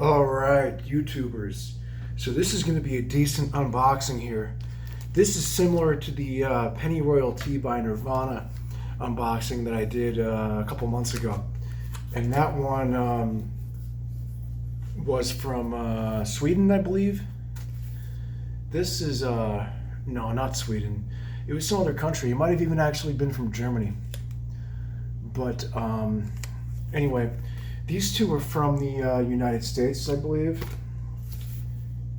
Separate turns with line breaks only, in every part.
All right, YouTubers. So this is going to be a decent unboxing here. This is similar to the Pennyroyal Tea by Nirvana unboxing that I did a couple months ago. And that one was from Sweden, I believe. This is, no, not Sweden. It was some other country. It might have even actually been from Germany. But anyway, these two are from the United States, I believe.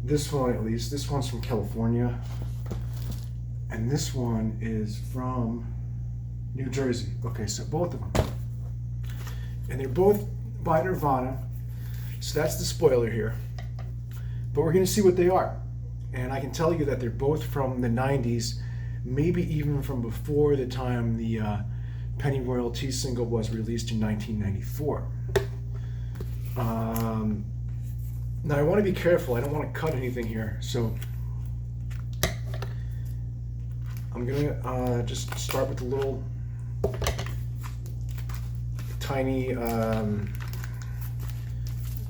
This one, at least. This one's from California. And this one is from New Jersey. Okay, so both of them. And they're both by Nirvana. So that's the spoiler here. But we're going to see what they are. And I can tell you that they're both from the 90s, maybe even from before the time the Pennyroyal Tea single was released in 1994. Now I want to be careful. I don't want to cut anything here, so I'm gonna just start with the little tiny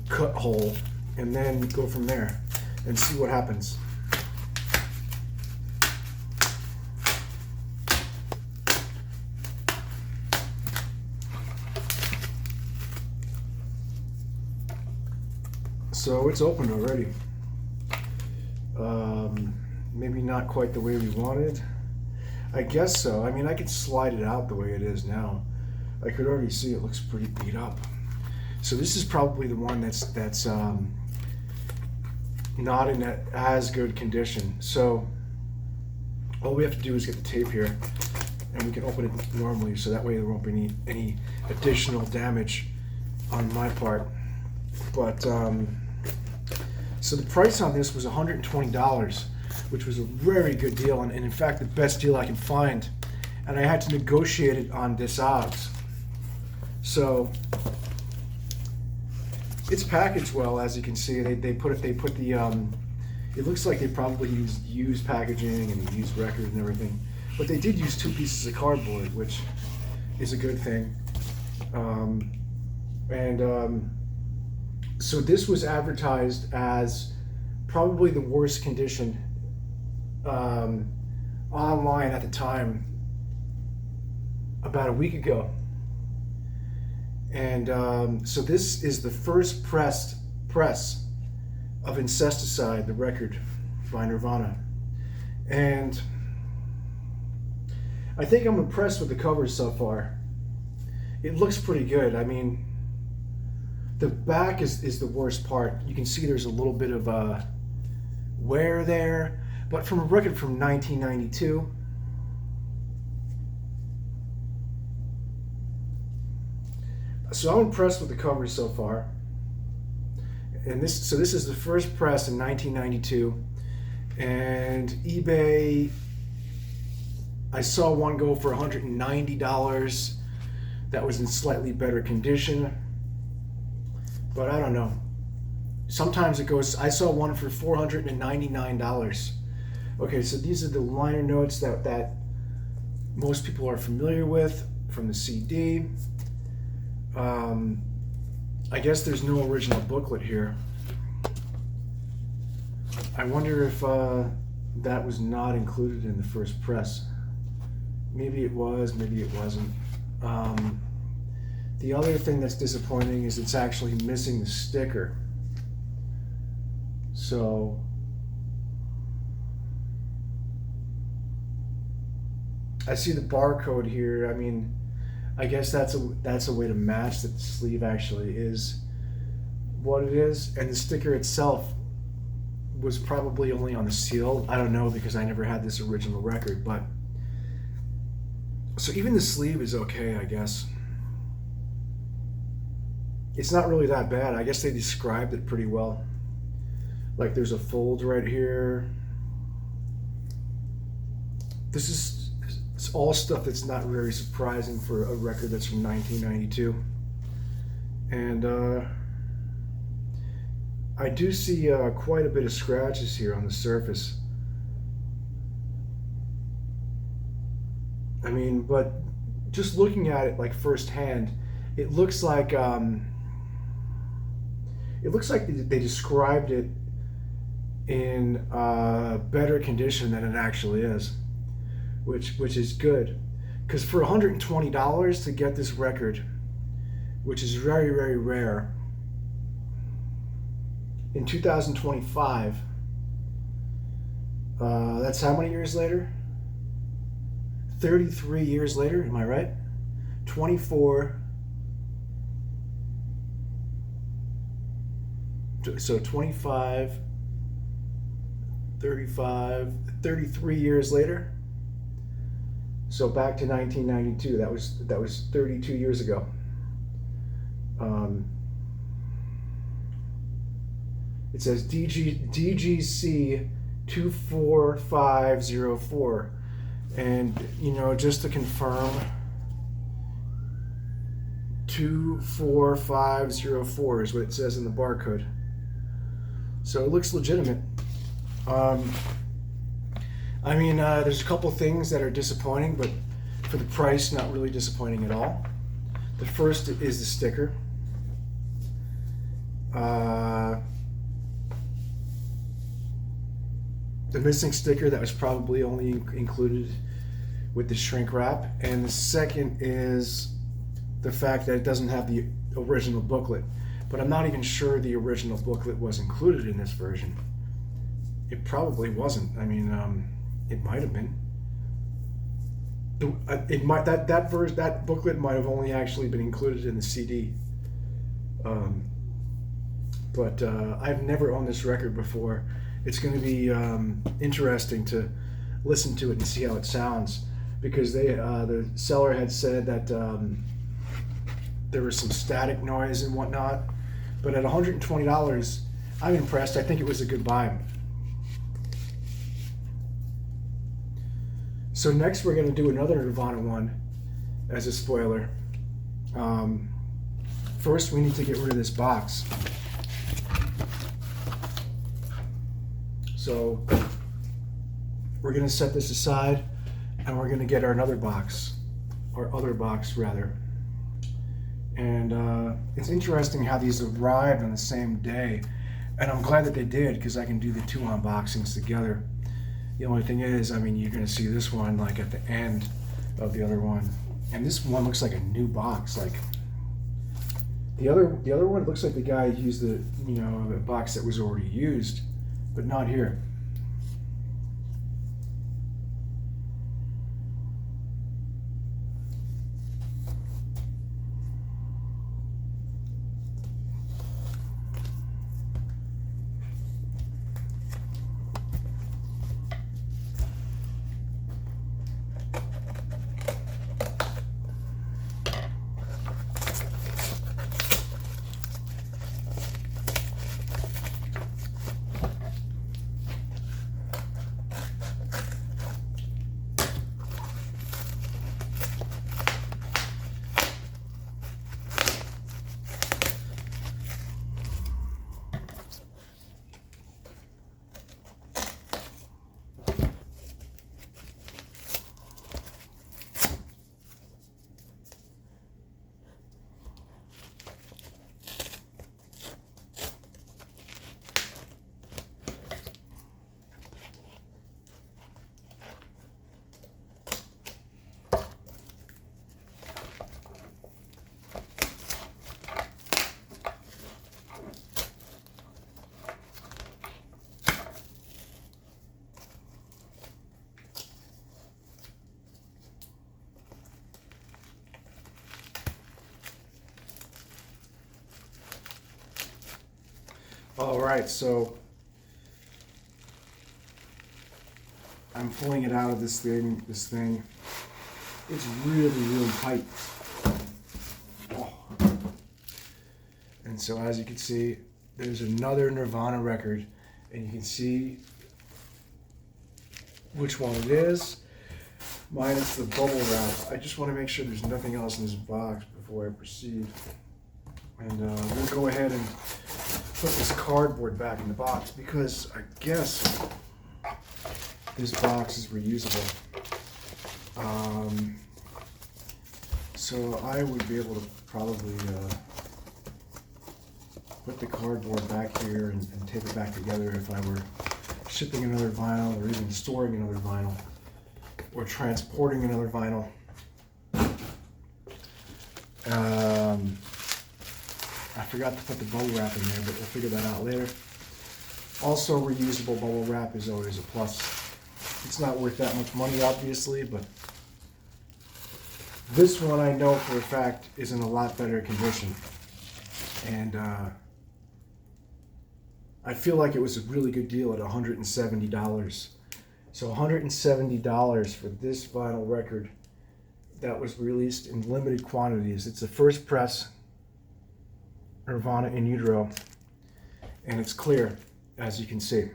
cut hole, and then go from there and see what happens. So it's opened already. Maybe not quite the way we wanted. I guess so. I mean, I could slide it out the way it is now. I could already see it looks pretty beat up. So this is probably the one that's not in as good condition. So all we have to do is get the tape here, and we can open it normally. So that way there won't be any additional damage on my part. But so the price on this was $120, which was a very good deal, and in fact the best deal I could find. And I had to negotiate it on odds. So it's packaged well, as you can see. They put the it looks like they probably used packaging and used record and everything, but they did use 2 pieces of cardboard, which is a good thing. So this was advertised as probably the worst condition online at the time, about a week ago. And so this is the first press of Incesticide, the record by Nirvana. And I think I'm impressed with the cover so far. It looks pretty good. I mean, the back is the worst part. You can see there's a little bit of wear there, but from a record from 1992. So I'm impressed with the cover so far. And this is the first press in 1992. And eBay, I saw one go for $190. That was in slightly better condition. But I don't know. Sometimes it goes, I saw one for $499. Okay, so these are the liner notes that most people are familiar with from the CD. I guess there's no original booklet here. I wonder if that was not included in the first press. Maybe it was, maybe it wasn't. The other thing that's disappointing is it's actually missing the sticker. So I see the barcode here. I mean, I guess that's a way to match that the sleeve actually is what it is, and the sticker itself was probably only on the seal. I don't know, because I never had this original record. But so even the sleeve is okay, I guess. It's not really that bad. I guess they described it pretty well. Like, there's a fold right here. This is it's all stuff that's not very surprising for a record that's from 1992. And I do see quite a bit of scratches here on the surface. I mean, but just looking at it like firsthand, it looks like It looks like they described it in better condition than it actually is, which is good. Because for $120 to get this record, which is very, very rare, in 2025, that's how many years later? 33 years later, am I right? 24, so 25, 35, 33 years later. So back to 1992, that was 32 years ago. It says DGC 24504, and you know, just to confirm, 24504 is what it says in the barcode. So it looks legitimate. I mean, there's a couple things that are disappointing, but for the price, not really disappointing at all. The first is the sticker. The missing sticker that was probably only included with the shrink wrap. And the second is the fact that it doesn't have the original booklet. But I'm not even sure the original booklet was included in this version. It probably wasn't. I mean, it might have been. It might that booklet might have only actually been included in the CD. But I've never owned this record before. It's going to be interesting to listen to it and see how it sounds, because the seller had said that there was some static noise and whatnot. But at $120, I'm impressed. I think it was a good buy. So next we're going to do another Nirvana one as a spoiler. First we need to get rid of this box. So we're going to set this aside, and we're going to get our other box rather. And it's interesting how these arrived on the same day, and I'm glad that they did, because I can do the two unboxings together. The only thing is, I mean, you're going to see this one like at the end of the other one, and this one looks like a new box. Like the other one, it looks like the guy used the box that was already used, but not here. All right, so I'm pulling it out of this thing. It's really, really tight. Oh. And so as you can see, there's another Nirvana record, and you can see which one it is, minus the bubble wrap. I just want to make sure there's nothing else in this box before I proceed. And we'll go ahead and put this cardboard back in the box, because I guess this box is reusable. So I would be able to probably put the cardboard back here and tape it back together if I were shipping another vinyl or even storing another vinyl or transporting another vinyl. I forgot to put the bubble wrap in there, but we'll figure that out later. Also, reusable bubble wrap is always a plus. It's not worth that much money, obviously, but this one I know for a fact is in a lot better condition. And I feel like it was a really good deal at $170. So $170 for this vinyl record that was released in limited quantities. It's the first press Nirvana in utero, and it's clear, as you can see.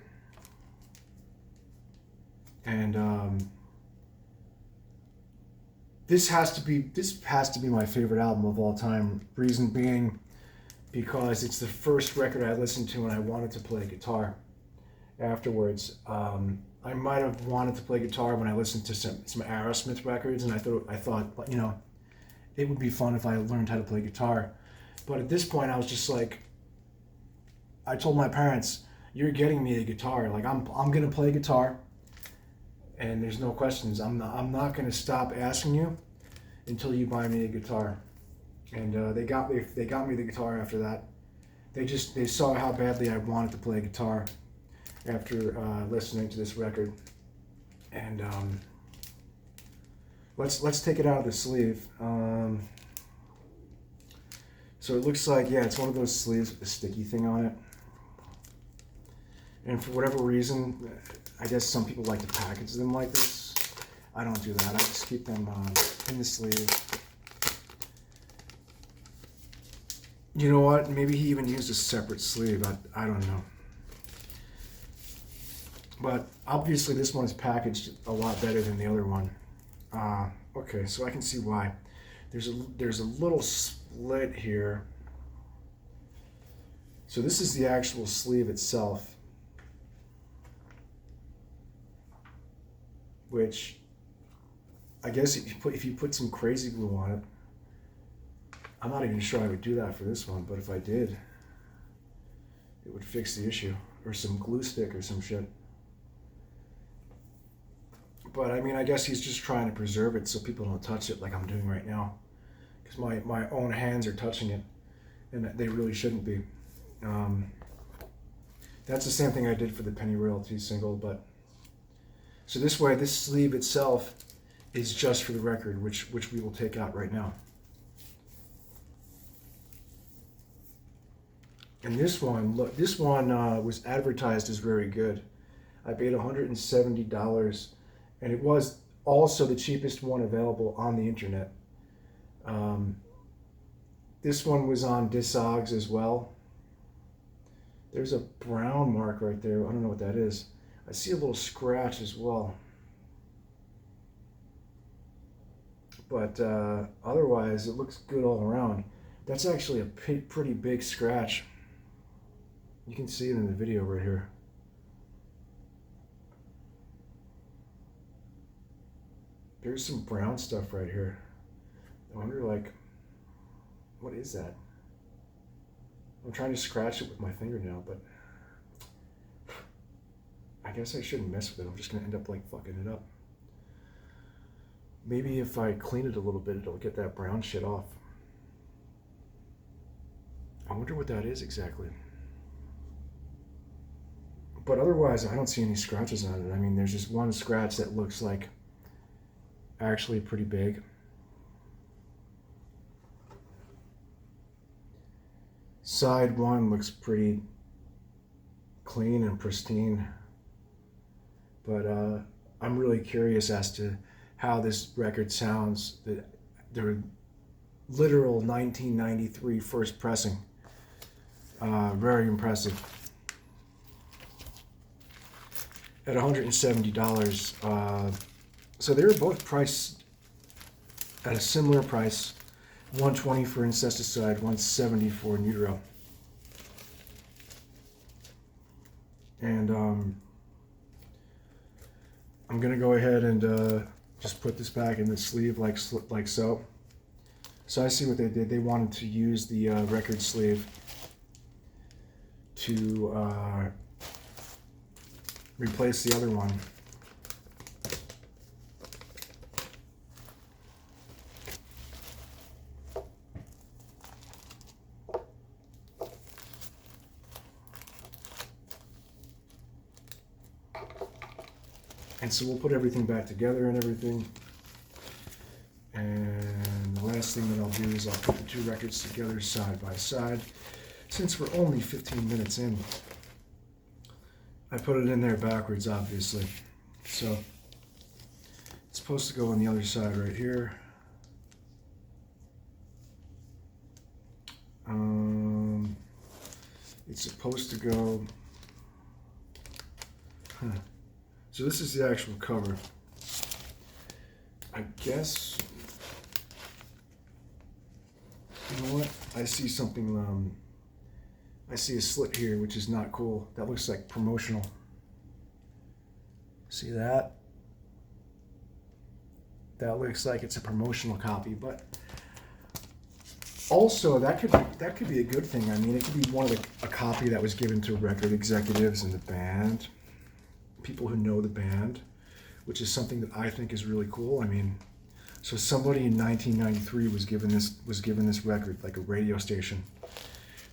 And this has to be my favorite album of all time. Reason being, because it's the first record I listened to and I wanted to play guitar afterwards. I might have wanted to play guitar when I listened to some Aerosmith records, and I thought, you know, it would be fun if I learned how to play guitar. But at this point, I was just like, I told my parents, "You're getting me a guitar. Like I'm gonna play guitar, and there's no questions. I'm not gonna stop asking you until you buy me a guitar." And they got me the guitar after that. They saw how badly I wanted to play guitar after listening to this record. And let's take it out of the sleeve. So it looks like, yeah, it's one of those sleeves with the sticky thing on it. And for whatever reason, I guess some people like to package them like this. I don't do that. I just keep them in the sleeve. You know what? Maybe he even used a separate sleeve. I don't know. But obviously this one is packaged a lot better than the other one. Okay, so I can see why. There's a little split here. So this is the actual sleeve itself, which I guess if you put some crazy glue on it, I'm not even sure I would do that for this one, but if I did, it would fix the issue, or some glue stick or some shit. But I mean, I guess he's just trying to preserve it so people don't touch it like I'm doing right now, because my own hands are touching it, and they really shouldn't be. That's the same thing I did for the Penny Royalty single, but so this way, this sleeve itself is just for the record, which we will take out right now. And this one, look, this one was advertised as very good. I paid $170, and it was also the cheapest one available on the internet. This one was on Discogs as well. There's a brown mark right there. I don't know what that is. I see a little scratch as well. But otherwise, it looks good all around. That's actually a pretty big scratch. You can see it in the video right here. There's some brown stuff right here. I wonder, like, what is that? I'm trying to scratch it with my fingernail, but I guess I shouldn't mess with it. I'm just gonna end up like fucking it up. Maybe if I clean it a little bit, it'll get that brown shit off. I wonder what that is exactly. But otherwise, I don't see any scratches on it. I mean, there's just one scratch that looks like actually pretty big. Side one looks pretty clean and pristine. But I'm really curious as to how this record sounds. The literal 1993 first pressing. Very impressive. At $170. So they were both priced at a similar price. $120 for Incesticide, $170 for In Utero. And I'm gonna go ahead and just put this back in the sleeve like so. So I see what they did. They wanted to use the record sleeve to replace the other one. And so we'll put everything back together and everything. And the last thing that I'll do is I'll put the two records together side by side. Since we're only 15 minutes in, I put it in there backwards, obviously. So it's supposed to go on the other side right here. It's supposed to go... So this is the actual cover. I guess... You know what? I see something... I see a slit here, which is not cool. That looks like promotional. See that? That looks like it's a promotional copy, but also that could be a good thing. I mean, it could be a copy that was given to record executives in the band, people who know the band, which is something that I think is really cool. I mean, so somebody in 1993 was given this record, like a radio station,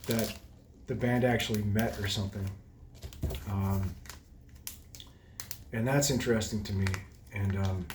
that the band actually met or something, and that's interesting to me. And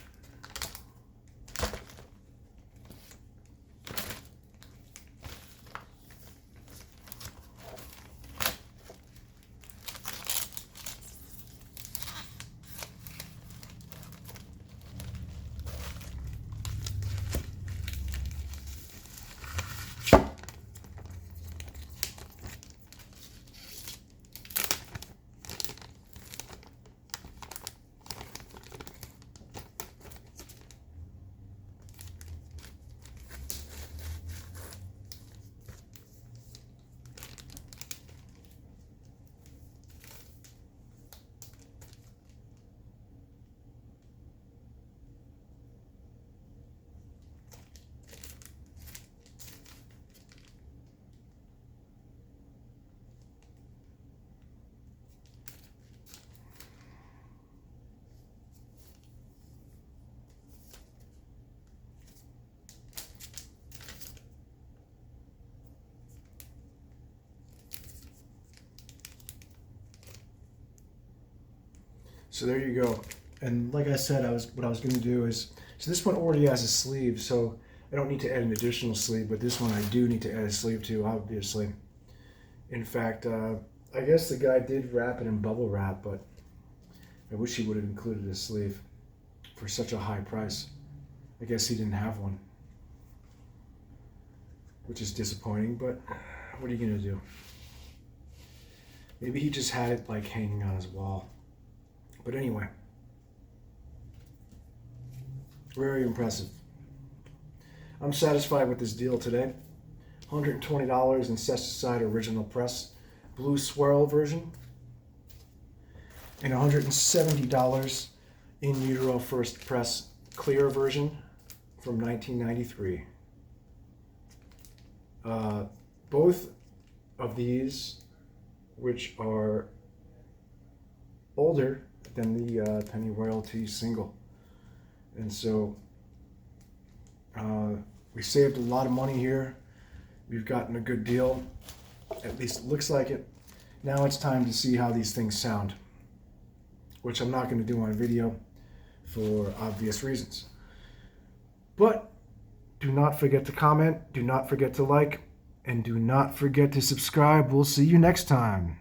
so there you go. And like I said, what I was going to do is, so this one already has a sleeve, so I don't need to add an additional sleeve, but this one I do need to add a sleeve to, obviously. In fact, I guess the guy did wrap it in bubble wrap, but I wish he would have included a sleeve for such a high price. I guess he didn't have one, which is disappointing, but what are you going to do? Maybe he just had it like hanging on his wall. But anyway, very impressive. I'm satisfied with this deal today. $120 Incesticide original press, blue SWIRL version, and $170 in utero first press clear version from 1993. Both of these, which are older than the Penny Royalty single. And so we saved a lot of money here. We've gotten a good deal. At least it looks like it. Now it's time to see how these things sound, which I'm not going to do on video for obvious reasons. But do not forget to comment, do not forget to like, and do not forget to subscribe. We'll see you next time.